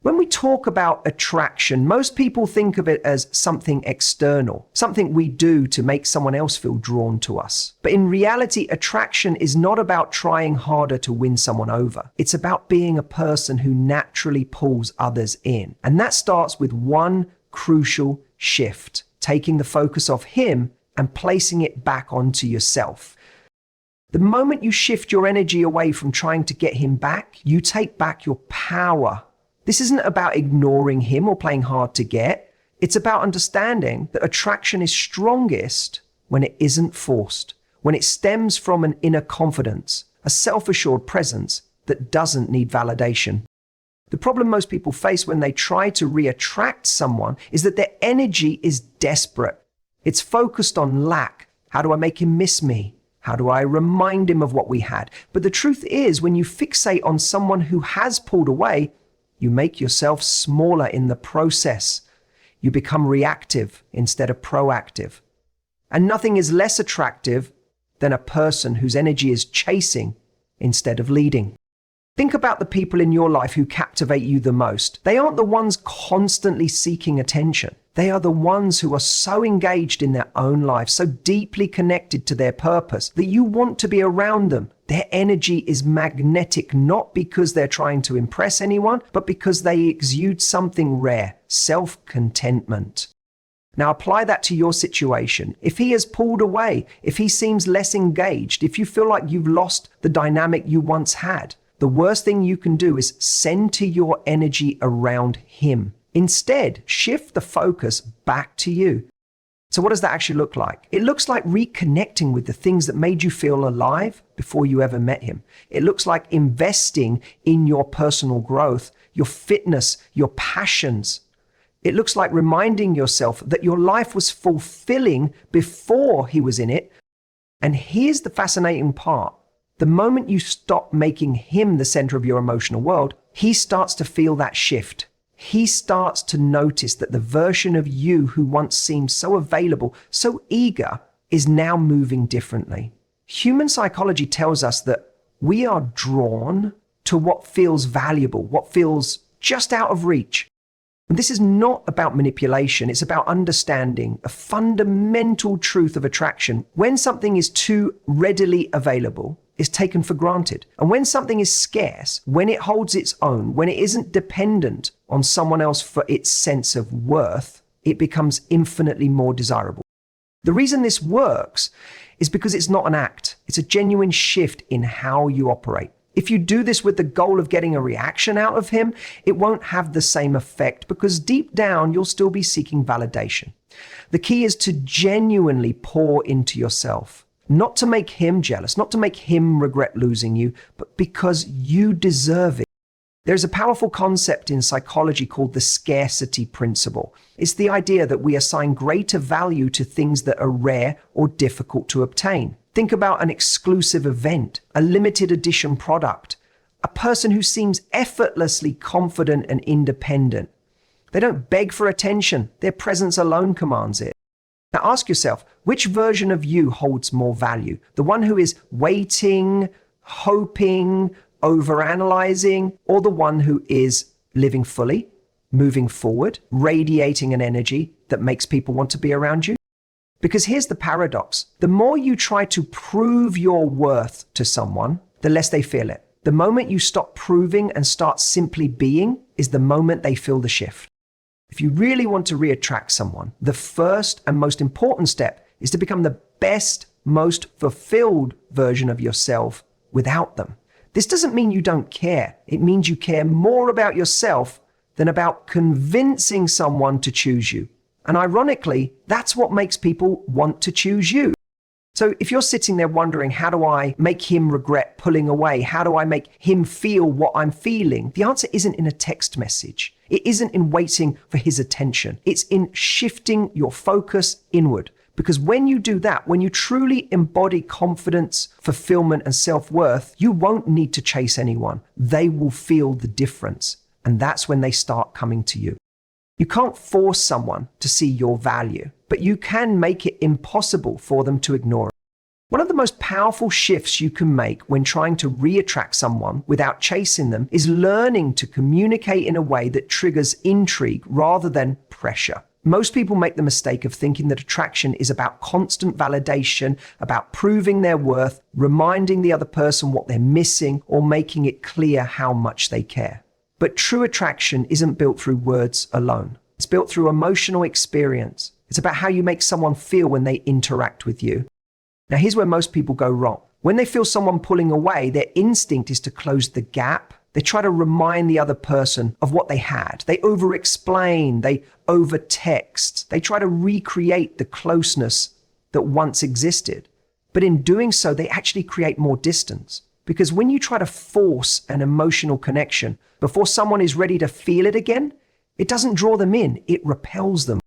When we talk about attraction, most people think of it as something external, something we do to make someone else feel drawn to us. But in reality, attraction is not about trying harder to win someone over. It's about being a person who naturally pulls others in. And that starts with one crucial shift, taking the focus off him and placing it back onto yourself. The moment you shift your energy away from trying to get him back, you take back your power. This isn't about ignoring him or playing hard to get. It's about understanding that attraction is strongest when it isn't forced, when it stems from an inner confidence, a self-assured presence that doesn't need validation. The problem most people face when they try to re-attract someone is that their energy is desperate. It's focused on lack. How do I make him miss me? How do I remind him of what we had? But the truth is, when you fixate on someone who has pulled away, you make yourself smaller in the process. You become reactive instead of proactive. And nothing is less attractive than a person whose energy is chasing instead of leading. Think about the people in your life who captivate you the most. They aren't the ones constantly seeking attention. They are the ones who are so engaged in their own life, so deeply connected to their purpose, that you want to be around them. Their energy is magnetic, not because they're trying to impress anyone, but because they exude something rare, self-contentment. Now apply that to your situation. If he has pulled away, if he seems less engaged, if you feel like you've lost the dynamic you once had, the worst thing you can do is center your energy around him. Instead, shift the focus back to you. So what does that actually look like? It looks like reconnecting with the things that made you feel alive before you ever met him. It looks like investing in your personal growth, your fitness, your passions. It looks like reminding yourself that your life was fulfilling before he was in it. And here's the fascinating part. The moment you stop making him the center of your emotional world, he starts to feel that shift. He starts to notice that the version of you who once seemed so available, so eager, is now moving differently. Human psychology tells us that we are drawn to what feels valuable, what feels just out of reach. And this is not about manipulation. It's about understanding a fundamental truth of attraction. When something is too readily available, it's taken for granted. And when something is scarce, when it holds its own, when it isn't dependent on someone else for its sense of worth, it becomes infinitely more desirable. The reason this works is because it's not an act. It's a genuine shift in how you operate. If you do this with the goal of getting a reaction out of him, it won't have the same effect because deep down, you'll still be seeking validation. The key is to genuinely pour into yourself. Not to make him jealous, not to make him regret losing you, but because you deserve it. There's a powerful concept in psychology called the scarcity principle. It's the idea that we assign greater value to things that are rare or difficult to obtain. Think about an exclusive event, a limited edition product, a person who seems effortlessly confident and independent. They don't beg for attention. Their presence alone commands it. Now ask yourself, which version of you holds more value? The one who is waiting, hoping, overanalyzing, or the one who is living fully, moving forward, radiating an energy that makes people want to be around you? Because here's the paradox. The more you try to prove your worth to someone, the less they feel it. The moment you stop proving and start simply being is the moment they feel the shift. If you really want to re-attract someone, the first and most important step is to become the best, most fulfilled version of yourself without them. This doesn't mean you don't care. It means you care more about yourself than about convincing someone to choose you. And ironically, that's what makes people want to choose you. So if you're sitting there wondering, how do I make him regret pulling away? How do I make him feel what I'm feeling? The answer isn't in a text message. It isn't in waiting for his attention. It's in shifting your focus inward. Because when you do that, when you truly embody confidence, fulfillment, and self-worth, you won't need to chase anyone. They will feel the difference. And that's when they start coming to you. You can't force someone to see your value, but you can make it impossible for them to ignore it. One of the most powerful shifts you can make when trying to re-attract someone without chasing them is learning to communicate in a way that triggers intrigue rather than pressure. Most people make the mistake of thinking that attraction is about constant validation, about proving their worth, reminding the other person what they're missing, or making it clear how much they care. But true attraction isn't built through words alone. It's built through emotional experience. It's about how you make someone feel when they interact with you. Now, here's where most people go wrong. When they feel someone pulling away, their instinct is to close the gap. They try to remind the other person of what they had. They over-explain, they over-text. They try to recreate the closeness that once existed. But in doing so, they actually create more distance. Because when you try to force an emotional connection before someone is ready to feel it again, it doesn't draw them in, it repels them.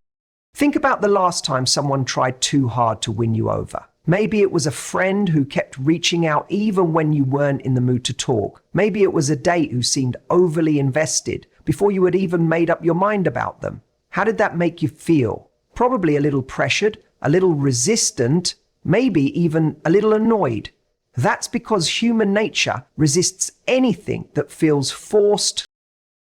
Think about the last time someone tried too hard to win you over. Maybe it was a friend who kept reaching out even when you weren't in the mood to talk. Maybe it was a date who seemed overly invested before you had even made up your mind about them. How did that make you feel? Probably a little pressured, a little resistant, maybe even a little annoyed. That's because human nature resists anything that feels forced.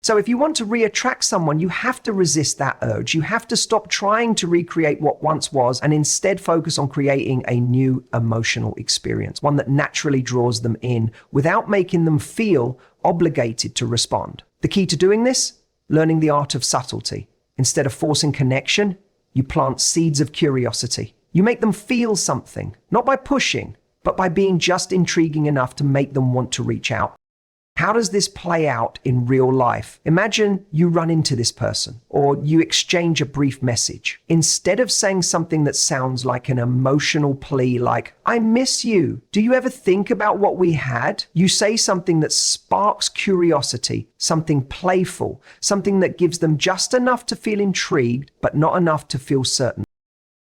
So if you want to re-attract someone, you have to resist that urge. You have to stop trying to recreate what once was and instead focus on creating a new emotional experience, one that naturally draws them in without making them feel obligated to respond. The key to doing this? Learning the art of subtlety. Instead of forcing connection, you plant seeds of curiosity. You make them feel something, not by pushing, but by being just intriguing enough to make them want to reach out. How does this play out in real life? Imagine you run into this person or you exchange a brief message. Instead of saying something that sounds like an emotional plea like, "I miss you. Do you ever think about what we had?" You say something that sparks curiosity, something playful, something that gives them just enough to feel intrigued, but not enough to feel certain.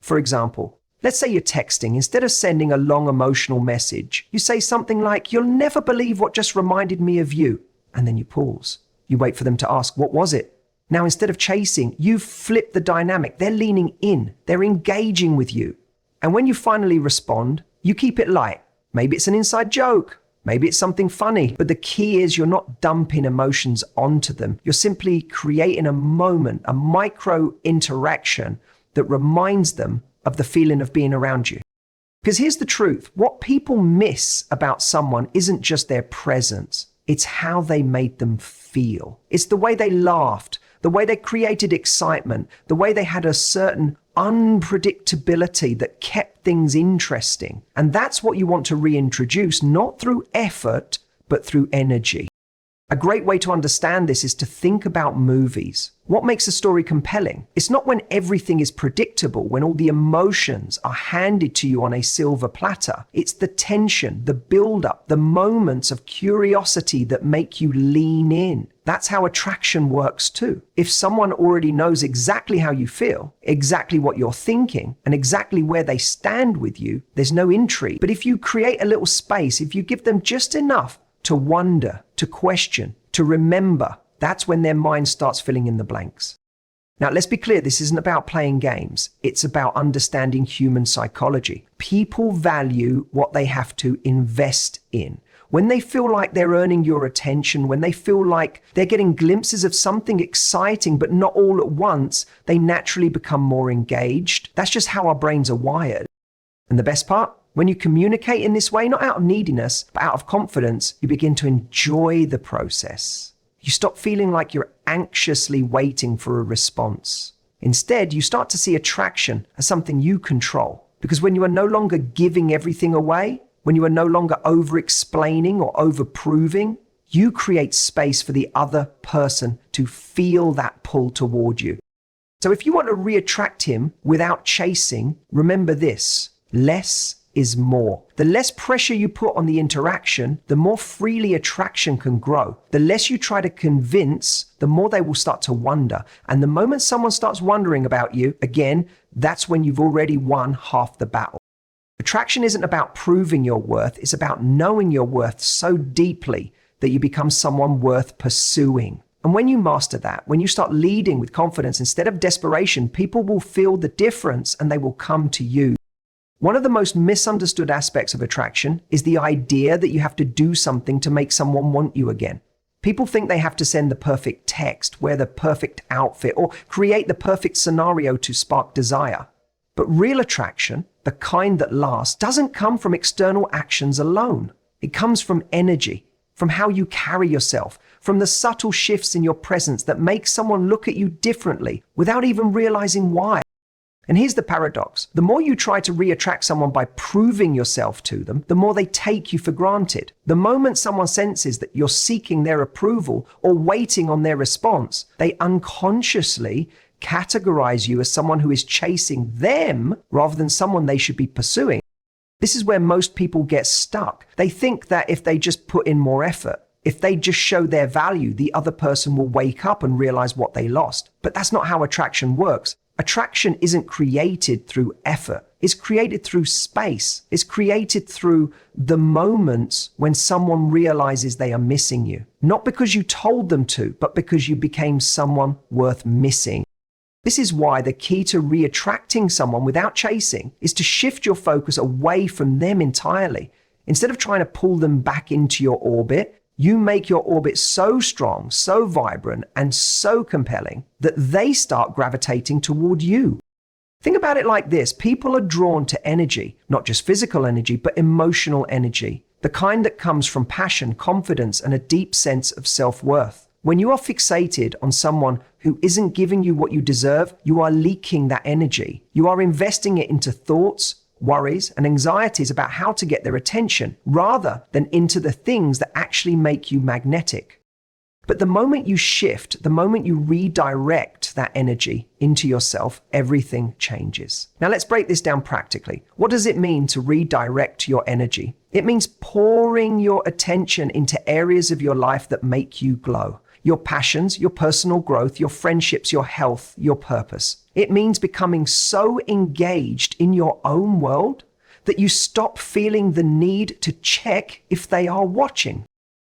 For example, let's say you're texting. Instead of sending a long emotional message, you say something like, "You'll never believe what just reminded me of you." And then you pause. You wait for them to ask, "What was it?" Now, instead of chasing, you've flipped the dynamic. They're leaning in. They're engaging with you. And when you finally respond, you keep it light. Maybe it's an inside joke. Maybe it's something funny. But the key is you're not dumping emotions onto them. You're simply creating a moment, a micro interaction that reminds them of the feeling of being around you. Because here's the truth. What people miss about someone isn't just their presence. It's how they made them feel. It's the way they laughed, the way they created excitement, the way they had a certain unpredictability that kept things interesting. And that's what you want to reintroduce, not through effort, but through energy. A great way to understand this is to think about movies. What makes a story compelling? It's not when everything is predictable, when all the emotions are handed to you on a silver platter. It's the tension, the build-up, the moments of curiosity that make you lean in. That's how attraction works too. If someone already knows exactly how you feel, exactly what you're thinking, and exactly where they stand with you, there's no intrigue. But if you create a little space, if you give them just enough to wonder, to question, to remember, that's when their mind starts filling in the blanks. Now, let's be clear, this isn't about playing games. It's about understanding human psychology. People value what they have to invest in. When they feel like they're earning your attention, when they feel like they're getting glimpses of something exciting, but not all at once, they naturally become more engaged. That's just how our brains are wired. And the best part? When you communicate in this way, not out of neediness, but out of confidence, you begin to enjoy the process. You stop feeling like you're anxiously waiting for a response. Instead, you start to see attraction as something you control. Because when you are no longer giving everything away, when you are no longer over-explaining or over-proving, you create space for the other person to feel that pull toward you. So if you want to re-attract him without chasing, remember this: less is more. The less pressure you put on the interaction, the more freely attraction can grow. The less you try to convince, the more they will start to wonder. And the moment someone starts wondering about you, again, that's when you've already won half the battle. Attraction isn't about proving your worth, it's about knowing your worth so deeply that you become someone worth pursuing. And when you master that, when you start leading with confidence instead of desperation, people will feel the difference and they will come to you. One of the most misunderstood aspects of attraction is the idea that you have to do something to make someone want you again. People think they have to send the perfect text, wear the perfect outfit, or create the perfect scenario to spark desire. But real attraction, the kind that lasts, doesn't come from external actions alone. It comes from energy, from how you carry yourself, from the subtle shifts in your presence that make someone look at you differently without even realizing why. And here's the paradox. The more you try to re-attract someone by proving yourself to them, the more they take you for granted. The moment someone senses that you're seeking their approval or waiting on their response, they unconsciously categorize you as someone who is chasing them rather than someone they should be pursuing. This is where most people get stuck. They think that if they just put in more effort, if they just show their value, the other person will wake up and realize what they lost. But that's not how attraction works. Attraction isn't created through effort. It's created through space. It's created through the moments when someone realizes they are missing you. Not because you told them to, but because you became someone worth missing. This is why the key to re-attracting someone without chasing is to shift your focus away from them entirely. Instead of trying to pull them back into your orbit, you make your orbit so strong, so vibrant, and so compelling that they start gravitating toward you. Think about it like this. People are drawn to energy, not just physical energy, but emotional energy, the kind that comes from passion, confidence, and a deep sense of self-worth. When you are fixated on someone who isn't giving you what you deserve, you are leaking that energy. You are investing it into thoughts, worries, and anxieties about how to get their attention, rather than into the things that actually make you magnetic. But the moment you shift, the moment you redirect that energy into yourself, everything changes. Now let's break this down practically. What does it mean to redirect your energy? It means pouring your attention into areas of your life that make you glow. Your passions, your personal growth, your friendships, your health, your purpose. It means becoming so engaged in your own world that you stop feeling the need to check if they are watching.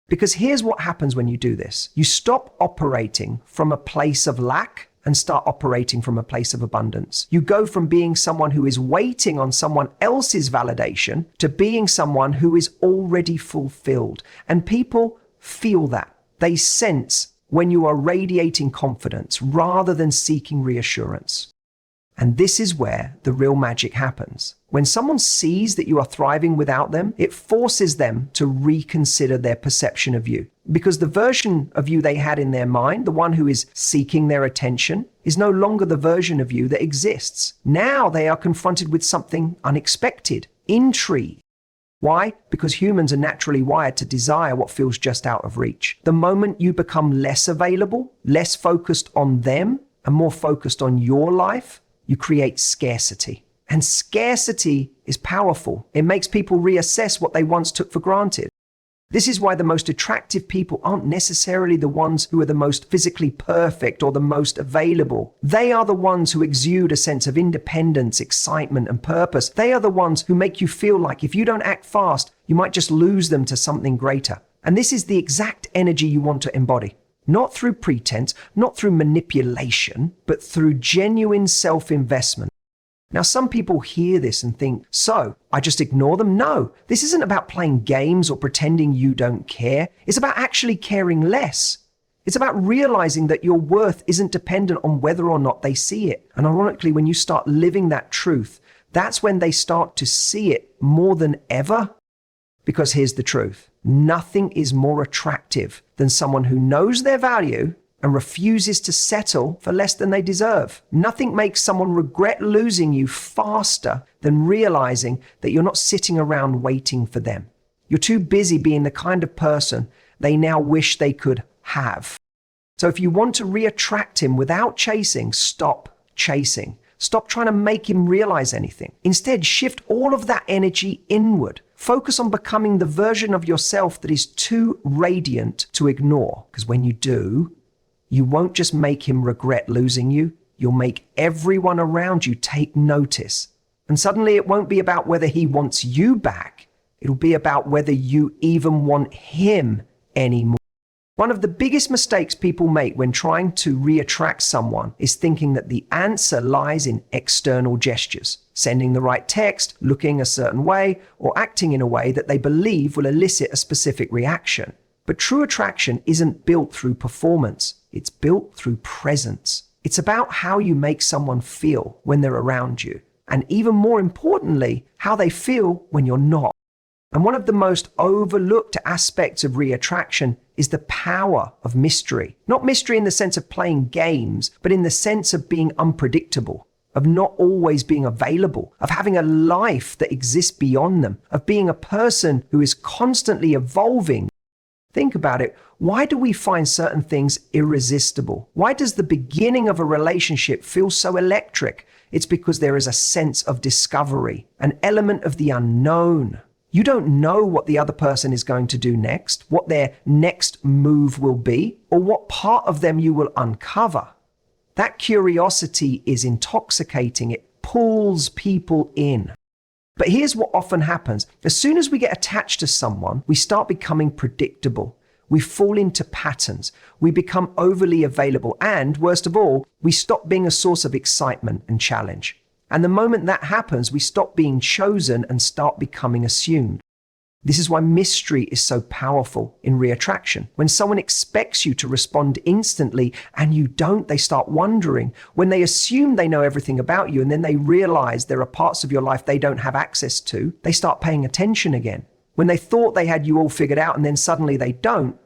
Because here's what happens when you do this. You stop operating from a place of lack and start operating from a place of abundance. You go from being someone who is waiting on someone else's validation to being someone who is already fulfilled. And people feel that. They sense when you are radiating confidence rather than seeking reassurance. And this is where the real magic happens. When someone sees that you are thriving without them, it forces them to reconsider their perception of you. Because the version of you they had in their mind, the one who is seeking their attention, is no longer the version of you that exists. Now they are confronted with something unexpected, intrigue. Why? Because humans are naturally wired to desire what feels just out of reach. The moment you become less available, less focused on them, and more focused on your life, you create scarcity. And scarcity is powerful. It makes people reassess what they once took for granted. This is why the most attractive people aren't necessarily the ones who are the most physically perfect or the most available. They are the ones who exude a sense of independence, excitement, and purpose. They are the ones who make you feel like if you don't act fast, you might just lose them to something greater. And this is the exact energy you want to embody. Not through pretense, not through manipulation, but through genuine self-investment. Now, some people hear this and think, so, I just ignore them? No, this isn't about playing games or pretending you don't care. It's about actually caring less. It's about realizing that your worth isn't dependent on whether or not they see it. And ironically, when you start living that truth, that's when they start to see it more than ever. Because here's the truth. Nothing is more attractive than someone who knows their value and refuses to settle for less than they deserve. Nothing makes someone regret losing you faster than realizing that you're not sitting around waiting for them. You're too busy being the kind of person they now wish they could have. So if you want to re-attract him without chasing, stop chasing. Stop trying to make him realize anything. Instead, shift all of that energy inward. Focus on becoming the version of yourself that is too radiant to ignore. Because when you do, you won't just make him regret losing you, you'll make everyone around you take notice. And suddenly it won't be about whether he wants you back, it'll be about whether you even want him anymore. One of the biggest mistakes people make when trying to re-attract someone is thinking that the answer lies in external gestures, sending the right text, looking a certain way, or acting in a way that they believe will elicit a specific reaction. But true attraction isn't built through performance, it's built through presence. It's about how you make someone feel when they're around you, and even more importantly, how they feel when you're not. And one of the most overlooked aspects of re-attraction is the power of mystery. Not mystery in the sense of playing games, but in the sense of being unpredictable, of not always being available, of having a life that exists beyond them, of being a person who is constantly evolving. Think about it. Why do we find certain things irresistible? Why does the beginning of a relationship feel so electric? It's because there is a sense of discovery, an element of the unknown. You don't know what the other person is going to do next, what their next move will be, or what part of them you will uncover. That curiosity is intoxicating. It pulls people in. But here's what often happens. As soon as we get attached to someone, we start becoming predictable. We fall into patterns. We become overly available. And worst of all, we stop being a source of excitement and challenge. And the moment that happens, we stop being chosen and start becoming assumed. This is why mystery is so powerful in re-attraction. When someone expects you to respond instantly and you don't, they start wondering. When they assume they know everything about you and then they realize there are parts of your life they don't have access to, they start paying attention again. When they thought they had you all figured out and then suddenly they don't,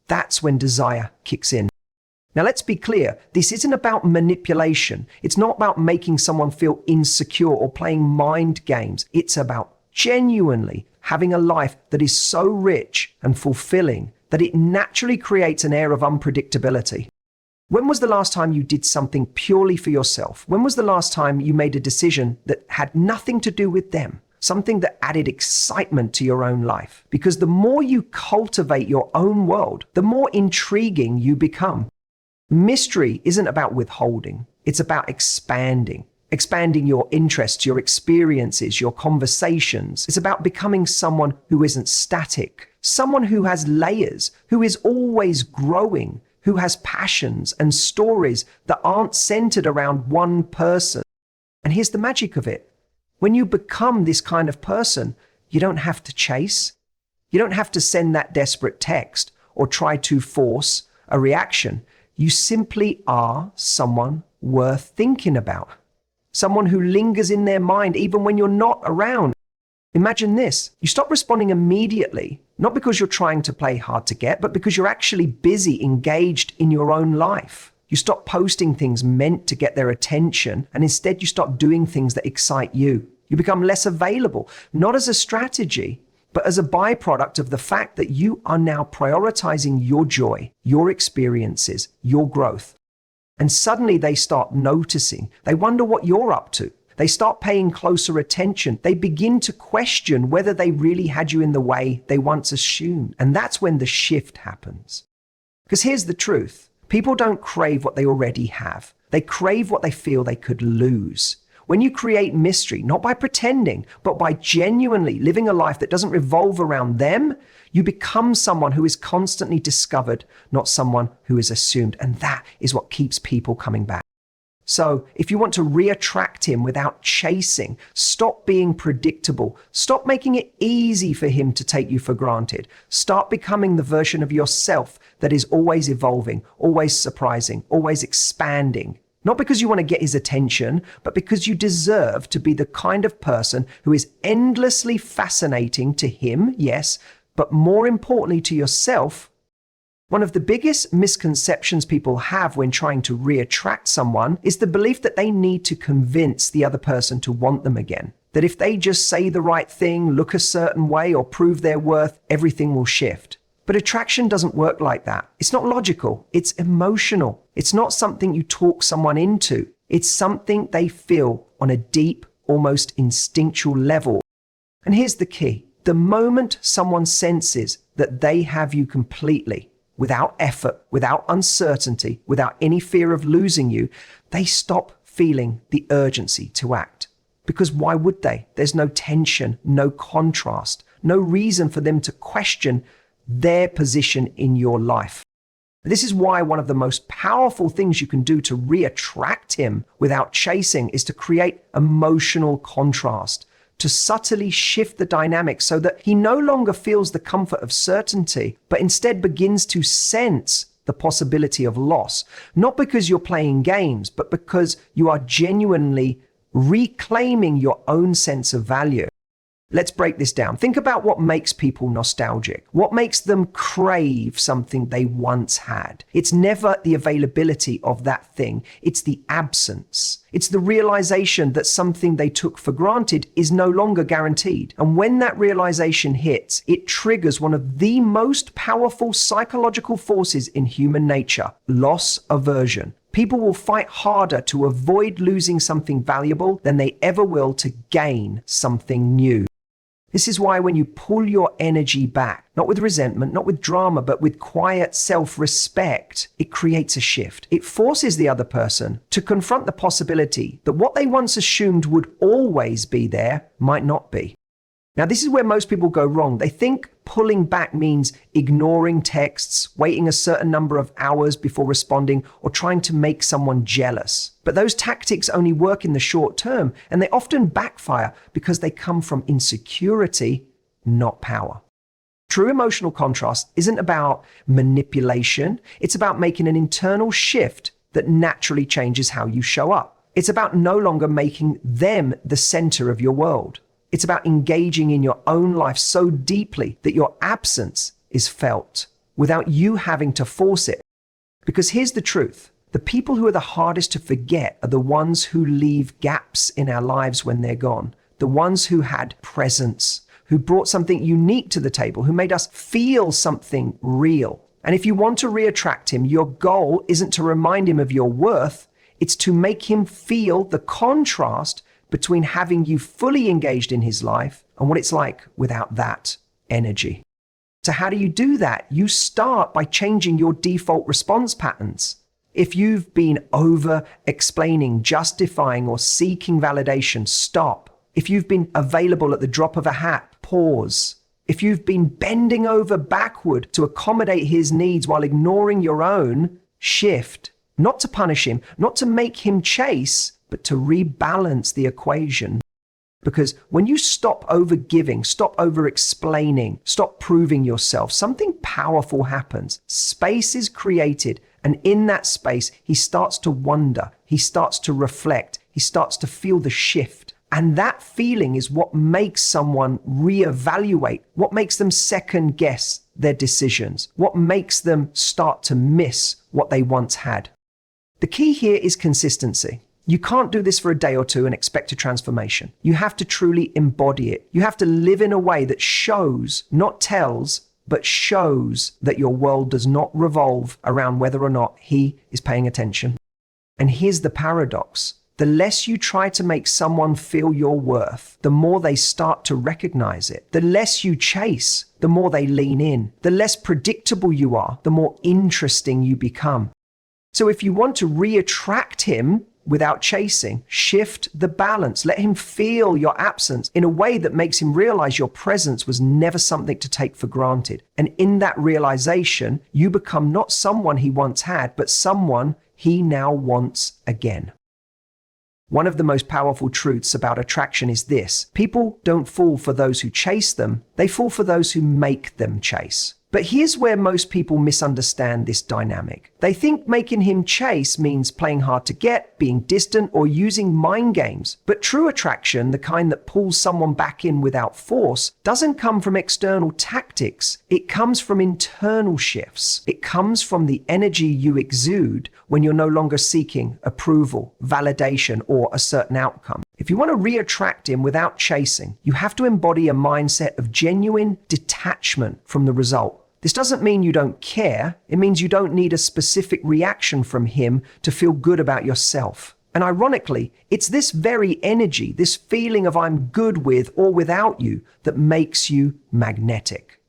that's when desire kicks in. Now let's be clear, this isn't about manipulation. It's not about making someone feel insecure or playing mind games. It's about genuinely having a life that is so rich and fulfilling that it naturally creates an air of unpredictability. When was the last time you did something purely for yourself? When was the last time you made a decision that had nothing to do with them? Something that added excitement to your own life? Because the more you cultivate your own world, the more intriguing you become. Mystery isn't about withholding. It's about expanding your interests, your experiences, your conversations. It's about becoming someone who isn't static, someone who has layers, who is always growing, who has passions and stories that aren't centered around one person. And here's the magic of it. When you become this kind of person, you don't have to chase. You don't have to send that desperate text or try to force a reaction. You simply are someone worth thinking about. Someone who lingers in their mind even when you're not around. Imagine this. You stop responding immediately, not because you're trying to play hard to get, but because you're actually busy, engaged in your own life. You stop posting things meant to get their attention, and instead you start doing things that excite you. You become less available, not as a strategy, but as a byproduct of the fact that you are now prioritizing your joy, your experiences, your growth. And suddenly they start noticing. They wonder what you're up to. They start paying closer attention. They begin to question whether they really had you in the way they once assumed. And that's when the shift happens. Because here's the truth. People don't crave what they already have. They crave what they feel they could lose. When you create mystery, not by pretending, but by genuinely living a life that doesn't revolve around them, you become someone who is constantly discovered, not someone who is assumed. And that is what keeps people coming back. So if you want to re-attract him without chasing, stop being predictable. Stop making it easy for him to take you for granted. Start becoming the version of yourself that is always evolving, always surprising, always expanding. Not because you want to get his attention, but because you deserve to be the kind of person who is endlessly fascinating to him, yes, but more importantly to yourself. One of the biggest misconceptions people have when trying to re-attract someone is the belief that they need to convince the other person to want them again. That if they just say the right thing, look a certain way, or prove their worth, everything will shift. But attraction doesn't work like that. It's not logical. It's emotional. It's not something you talk someone into. It's something they feel on a deep, almost instinctual level. And here's the key. The moment someone senses that they have you completely, without effort, without uncertainty, without any fear of losing you, they stop feeling the urgency to act. Because why would they? There's no tension, no contrast, no reason for them to question their position in your life. This is why one of the most powerful things you can do to re-attract him without chasing is to create emotional contrast, to subtly shift the dynamic so that he no longer feels the comfort of certainty, but instead begins to sense the possibility of loss, not because you're playing games, but because you are genuinely reclaiming your own sense of value. Let's break this down. Think about what makes people nostalgic. What makes them crave something they once had? It's never the availability of that thing. It's the absence. It's the realization that something they took for granted is no longer guaranteed. And when that realization hits, it triggers one of the most powerful psychological forces in human nature: loss aversion. People will fight harder to avoid losing something valuable than they ever will to gain something new. This is why when you pull your energy back, not with resentment, not with drama, but with quiet self-respect, it creates a shift. It forces the other person to confront the possibility that what they once assumed would always be there might not be. Now, this is where most people go wrong. They think pulling back means ignoring texts, waiting a certain number of hours before responding, or trying to make someone jealous. But those tactics only work in the short term, and they often backfire because they come from insecurity, not power. True emotional contrast isn't about manipulation. It's about making an internal shift that naturally changes how you show up. It's about no longer making them the center of your world. It's about engaging in your own life so deeply that your absence is felt without you having to force it. Because here's the truth. The people who are the hardest to forget are the ones who leave gaps in our lives when they're gone. The ones who had presence, who brought something unique to the table, who made us feel something real. And if you want to re-attract him, your goal isn't to remind him of your worth. It's to make him feel the contrast between having you fully engaged in his life and what it's like without that energy. So how do you do that? You start by changing your default response patterns. If you've been over-explaining, justifying, or seeking validation, stop. If you've been available at the drop of a hat, pause. If you've been bending over backward to accommodate his needs while ignoring your own, shift. Not to punish him, not to make him chase, but to rebalance the equation. Because when you stop over-giving, stop over-explaining, stop proving yourself, something powerful happens. Space is created, and in that space, he starts to wonder, he starts to reflect, he starts to feel the shift. And that feeling is what makes someone reevaluate, what makes them second guess their decisions, what makes them start to miss what they once had. The key here is consistency. You can't do this for a day or two and expect a transformation. You have to truly embody it. You have to live in a way that shows, not tells, but shows that your world does not revolve around whether or not he is paying attention. And here's the paradox. The less you try to make someone feel your worth, the more they start to recognize it. The less you chase, the more they lean in. The less predictable you are, the more interesting you become. So if you want to re-attract him without chasing, shift the balance. Let him feel your absence in a way that makes him realize your presence was never something to take for granted. And in that realization, you become not someone he once had, but someone he now wants again. One of the most powerful truths about attraction is this: people don't fall for those who chase them, they fall for those who make them chase. But here's where most people misunderstand this dynamic. They think making him chase means playing hard to get, being distant, or using mind games. But true attraction, the kind that pulls someone back in without force, doesn't come from external tactics. It comes from internal shifts. It comes from the energy you exude when you're no longer seeking approval, validation, or a certain outcome. If you want to re-attract him without chasing, you have to embody a mindset of genuine detachment from the result. This doesn't mean you don't care. It means you don't need a specific reaction from him to feel good about yourself. And ironically, it's this very energy, this feeling of I'm good with or without you, that makes you magnetic.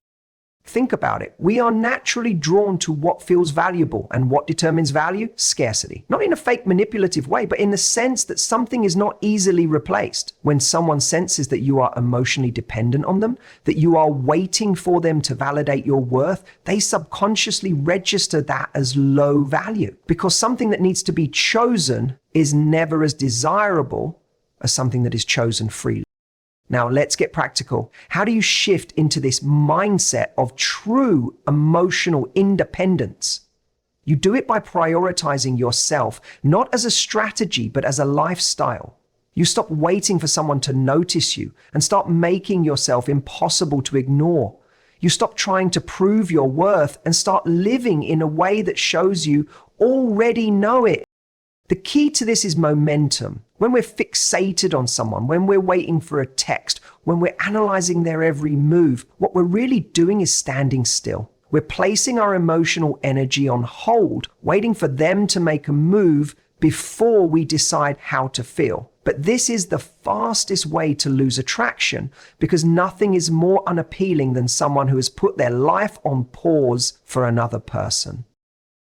Think about it. We are naturally drawn to what feels valuable, and what determines value? Scarcity. Not in a fake manipulative way, but in the sense that something is not easily replaced. When someone senses that you are emotionally dependent on them, that you are waiting for them to validate your worth, they subconsciously register that as low value, because something that needs to be chosen is never as desirable as something that is chosen freely. Now, let's get practical. How do you shift into this mindset of true emotional independence? You do it by prioritizing yourself, not as a strategy, but as a lifestyle. You stop waiting for someone to notice you and start making yourself impossible to ignore. You stop trying to prove your worth and start living in a way that shows you already know it. The key to this is momentum. When we're fixated on someone, when we're waiting for a text, when we're analyzing their every move, what we're really doing is standing still. We're placing our emotional energy on hold, waiting for them to make a move before we decide how to feel. But this is the fastest way to lose attraction, because nothing is more unappealing than someone who has put their life on pause for another person.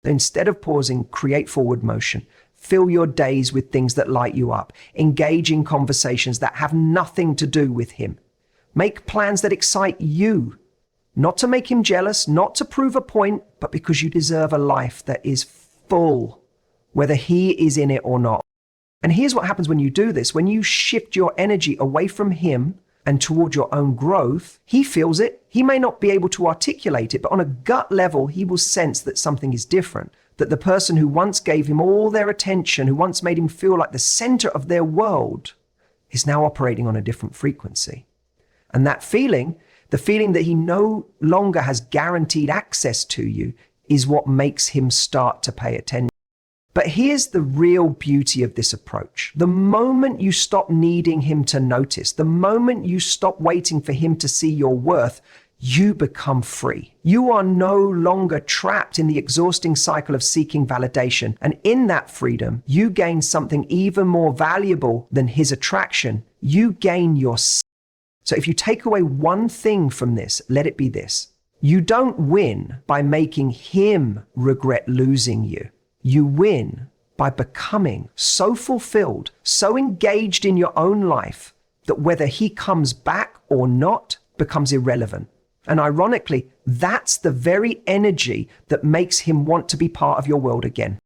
Instead of pausing, create forward motion. Fill your days with things that light you up. Engage in conversations that have nothing to do with him. Make plans that excite you. Not to make him jealous, not to prove a point, but because you deserve a life that is full, whether he is in it or not. And here's what happens when you do this. When you shift your energy away from him and toward your own growth, he feels it. He may not be able to articulate it, but on a gut level, he will sense that something is different. That the person who once gave him all their attention, who once made him feel like the center of their world, is now operating on a different frequency. And that feeling, the feeling that he no longer has guaranteed access to you, is what makes him start to pay attention. But here's the real beauty of this approach. The moment you stop needing him to notice, the moment you stop waiting for him to see your worth, you become free. You are no longer trapped in the exhausting cycle of seeking validation. And in that freedom, you gain something even more valuable than his attraction. You gain yourself. So if you take away one thing from this, let it be this. You don't win by making him regret losing you. You win by becoming so fulfilled, so engaged in your own life, that whether he comes back or not becomes irrelevant. And ironically, that's the very energy that makes him want to be part of your world again.